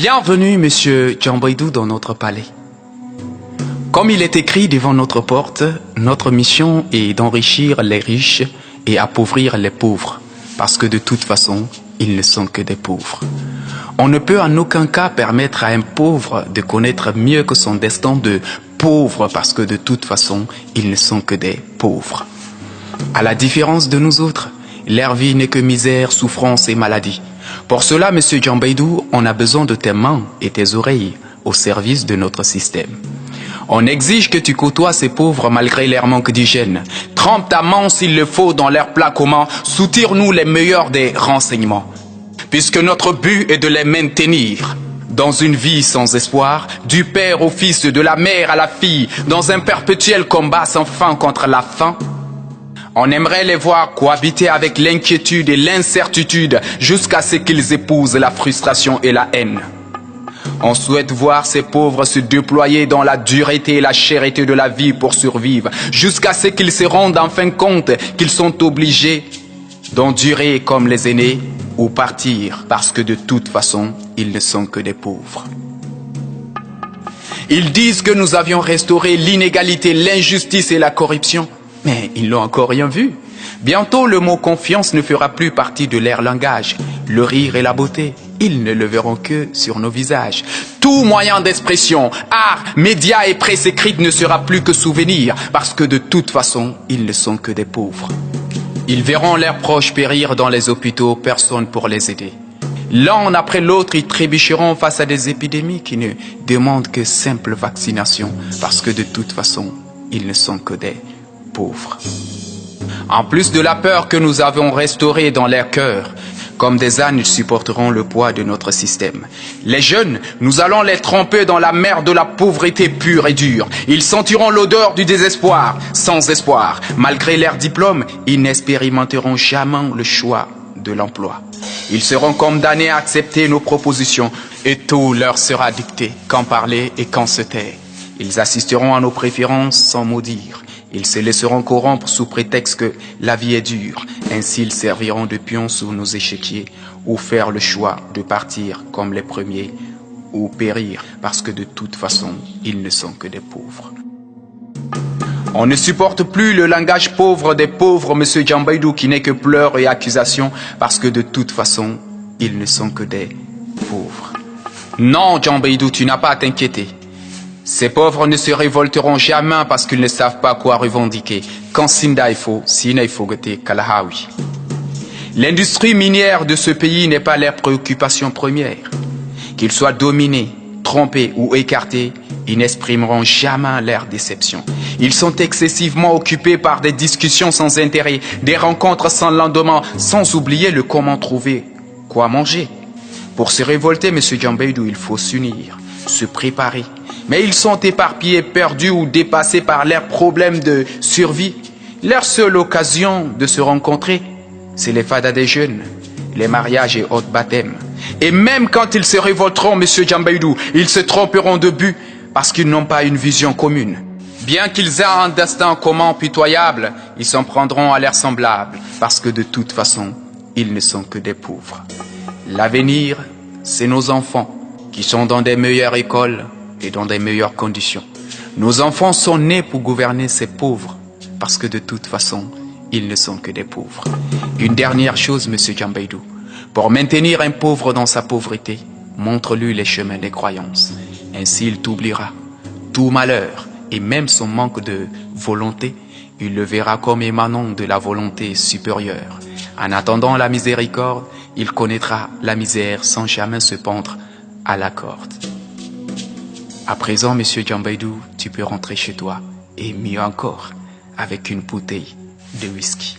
Bienvenue, monsieur Djambaydou, dans notre palais. Comme il est écrit devant notre porte, notre mission est d'enrichir les riches et appauvrir les pauvres, parce que de toute façon, ils ne sont que des pauvres. On ne peut en aucun cas permettre à un pauvre de connaître mieux que son destin de pauvre, parce que de toute façon, ils ne sont que des pauvres. À la différence de nous autres, leur vie n'est que misère, souffrance et maladie. Pour cela, monsieur Djambaydou, on a besoin de tes mains et tes oreilles au service de notre système. On exige que tu côtoies ces pauvres malgré leur manque d'hygiène. Trempe ta main s'il le faut dans leur plat commun. Soutire-nous les meilleurs des renseignements. Puisque notre but est de les maintenir dans une vie sans espoir, du père au fils, de la mère à la fille, dans un perpétuel combat sans fin contre la faim. On aimerait les voir cohabiter avec l'inquiétude et l'incertitude jusqu'à ce qu'ils épousent la frustration et la haine. On souhaite voir ces pauvres se déployer dans la dureté et la chèreté de la vie pour survivre, jusqu'à ce qu'ils se rendent enfin compte qu'ils sont obligés d'endurer comme les aînés ou partir, parce que de toute façon, ils ne sont que des pauvres. Ils disent que nous avions restauré l'inégalité, l'injustice et la corruption. Mais ils n'ont encore rien vu. Bientôt, le mot confiance ne fera plus partie de leur langage. Le rire et la beauté, ils ne le verront que sur nos visages. Tout moyen d'expression, art, médias et presse écrite ne sera plus que souvenir, parce que de toute façon, ils ne sont que des pauvres. Ils verront leurs proches périr dans les hôpitaux, personne pour les aider. L'un après l'autre, ils trébucheront face à des épidémies qui ne demandent que simple vaccination, parce que de toute façon, ils ne sont que des pauvres. En plus de la peur que nous avons restaurée dans leur cœur, comme des ânes, ils supporteront le poids de notre système. Les jeunes, nous allons les tremper dans la mer de la pauvreté pure et dure. Ils sentiront l'odeur du désespoir, sans espoir. Malgré leur diplôme, ils n'expérimenteront jamais le choix de l'emploi. Ils seront condamnés à accepter nos propositions et tout leur sera dicté, quand parler et quand se taire. Ils assisteront à nos préférences sans mot dire. Ils se laisseront corrompre sous prétexte que la vie est dure. Ainsi, ils serviront de pions sur nos échiquiers ou faire le choix de partir comme les premiers ou périr parce que de toute façon, ils ne sont que des pauvres. On ne supporte plus le langage pauvre des pauvres, monsieur Djambaydou, qui n'est que pleurs et accusations parce que de toute façon, ils ne sont que des pauvres. Non, Djambaydou, tu n'as pas à t'inquiéter. Ces pauvres ne se révolteront jamais parce qu'ils ne savent pas quoi revendiquer. Quand Sinda il faut, Sina il faut goûter Kalahawi. L'industrie minière de ce pays n'est pas leur préoccupation première. Qu'ils soient dominés, trompés ou écartés, ils n'exprimeront jamais leur déception. Ils sont excessivement occupés par des discussions sans intérêt, des rencontres sans lendemain, sans oublier le comment trouver quoi manger. Pour se révolter, monsieur Djambaydou, il faut s'unir, se préparer. Mais ils sont éparpillés, perdus ou dépassés par leurs problèmes de survie. Leur seule occasion de se rencontrer, c'est les fadas des jeunes, les mariages et autres baptêmes. Et même quand ils se révolteront, monsieur Djambaydou, ils se tromperont de but parce qu'ils n'ont pas une vision commune. Bien qu'ils aient un destin commun pitoyable, ils s'en prendront à leurs semblables parce que de toute façon, ils ne sont que des pauvres. L'avenir, c'est nos enfants qui sont dans des meilleures écoles et dans des meilleures conditions. Nos enfants sont nés pour gouverner ces pauvres, parce que de toute façon, ils ne sont que des pauvres. Une dernière chose, monsieur Djambaydou, pour maintenir un pauvre dans sa pauvreté, montre-lui les chemins des croyances. Ainsi, il t'oubliera. Tout malheur, et même son manque de volonté, il le verra comme émanant de la volonté supérieure. En attendant la miséricorde, il connaîtra la misère sans jamais se pendre à la corde. À présent, monsieur Djambaydou, tu peux rentrer chez toi, et mieux encore, avec une bouteille de whisky.